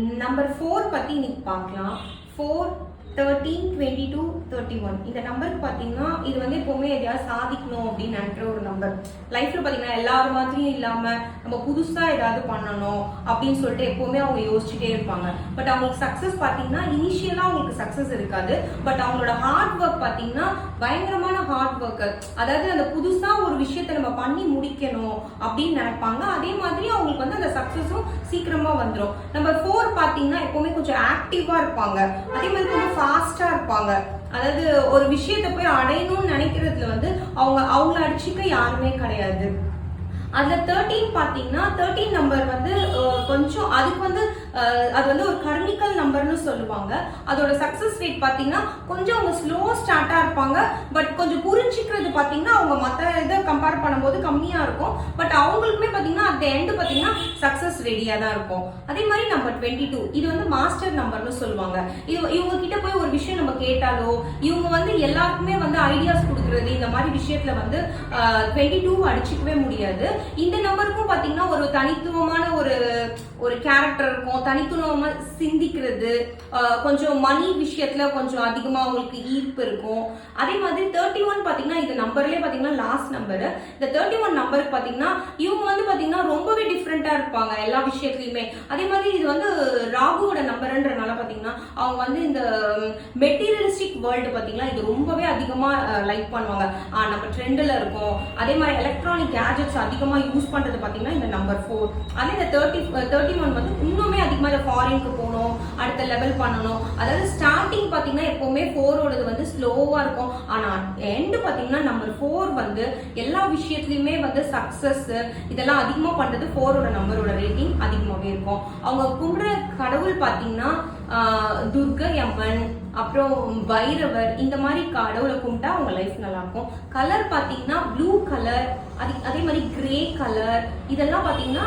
Number 4 பத்தி இன்னைக்கு பார்க்கலாம். 4, 13, 22, 31 இந்த நம்பருக்கு பார்த்தீங்கன்னா இது வந்து எப்பவுமே எதையாவது சாதிக்கணும் அப்படின்னு நினைக்கிற ஒரு நம்பர். லைஃப்ல பார்த்தீங்கன்னா எல்லாரும் மாதிரியும் இல்லாம நம்ம புதுசா ஏதாவது பண்ணணும் அப்படின்னு சொல்லிட்டு எப்பவுமே அவங்க யோசிச்சுட்டே இருப்பாங்க. பட் அவங்களுக்கு சக்சஸ் பார்த்தீங்கன்னா இனிஷியலா அவங்களுக்கு சக்சஸ் இருக்காது. பட் அவங்களோட ஹார்ட் ஒர்க் பார்த்தீங்கன்னா பயங்கரமான ஹார்ட் ஒர்க்கர். அதாவது அந்த புதுசா ஒரு விஷயத்தை நம்ம பண்ணி முடிக்கணும் அப்படின்னு நினைப்பாங்க. அதே மாதிரி அவங்களுக்கு வந்து அந்த சக்சஸும் சீக்கிரமா வந்துடும். நம்பர் 4 பார்த்தீங்கன்னா எப்பவுமே கொஞ்சம் ஆக்டிவா இருப்பாங்க. அதே மாதிரி கொஞ்சம் ஃபாஸ்டா இருப்பாங்க. அதாவது ஒரு விஷயத்தை போய் அடையணும்னு நினைக்கிறதுல வந்து அவங்கள அடிச்சுக்க யாருமே கிடையாது. அதுல 13 பாத்தீங்கன்னா 13 நம்பர் வந்து கொஞ்சம் அதுக்கு வந்து அது வந்து ஒரு கர்மிக்கல் நம்பர்னு சொல்லுவாங்க. அதோட சக்சஸ் ரேட் பாத்தீங்கன்னா கொஞ்சம் அவங்க ஸ்லோ ஸ்டார்ட்டா இருப்பாங்க. பட் கொஞ்சம் புரிஞ்சுக்கிறது பாத்தீங்கன்னா அவங்க மற்ற இதை கம்பேர் பண்ணும்போது கம்மியா இருக்கும். பட் அவங்களுக்குமே பாத்தீங்கன்னா அந்த எண்டு பாத்தீங்கன்னா சக்சஸ் ரெடியா தான் இருக்கும். அதே மாதிரி நம்பர் 22 இது வந்து மாஸ்டர் நம்பர்னு சொல்லுவாங்க. இவங்க கிட்ட போய் ஒரு விஷயம் நம்ம கேட்டாலோ இவங்க வந்து எல்லாருக்குமே வந்து ஐடியாஸ் கொடுக்கறது இந்த மாதிரி விஷயத்துல வந்து 22 அடிச்சுக்கவே முடியாது. இந்த நம்பருக்கும் பாத்தீங்கன்னா ஒரு தனித்துவமான ஒரு கேரக்டர் இருக்கும். தனித்துவமா சிந்திக்கிறது, கொஞ்சம் மணி விஷயத்துல கொஞ்சம் அதிகமா அவங்களுக்கு ஈர்ப்பு இருக்கும். அதே மாதிரி 31 பாத்தீங்கன்னா இந்த நம்பர்லயே பாத்தீங்கன்னா லாஸ்ட் நம்பர். இந்த 31 நம்பருக்கு பாத்தீங்கன்னா இவங்க வந்து பாத்தீங்கன்னா ரொம்பவே டிஃப்ரெண்டா இருப்பாங்க எல்லா விஷயத்துலயுமே. அதே மாதிரி இது வந்து ராகுவோட நம்பர்ன்றனால பாத்தீங்கன்னா அவங்க வந்து இந்த மெட்டீரியலிஸ்டிக் வேர்ல்டு பாத்தீங்கன்னா இது ரொம்பவே அதிகமா லைக் பண்ணுவாங்க. நம்ம ட்ரெண்ட்ல இருக்கும். அதே மாதிரி எலக்ட்ரானிக் கேஜெட்ஸ் அதிகமா யூஸ் பண்றது பாத்தீங்கன்னா இந்த நம்பர் 4. அதே இந்த 31 வந்து இன்னுமே அதிகமா ஃபாரினுக்கு போகணும், அடுத்த லெவல் பண்ணணும். அதாவது ஸ்டார்டிங் பாத்தீங்கன்னா எப்பவுமே 4ஓடது வந்து ஸ்லோவா இருக்கும். ஆனா எண்ட் பாத்தீங்கன்னா நம்பர் 4 வந்து எல்லா விஷயத்துலயுமே வந்து சக்சஸ் இதெல்லாம் அதிகமா பண்றது 4ஓட நம்பரோட ரேட்டிங் அதிகமாவே இருக்கும். அவங்க கும்பிடுற கடவுள் பாத்தீங்கன்னா துர்கை அம்மன், அப்புறம் பைரவர், இந்த மாதிரி கடவுளை கும்பிட்டா அவங்க லைஃப் நல்லா இருக்கும். கலர் பாத்தீங்கன்னா ப்ளூ கலர், அதே மாதிரி கிரே கலர், இதெல்லாம் பாத்தீங்கன்னா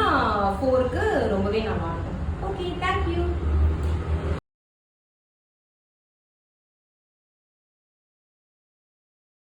4க்கு ரொம்பவே நல்லா இருக்கும். Okay, thank you.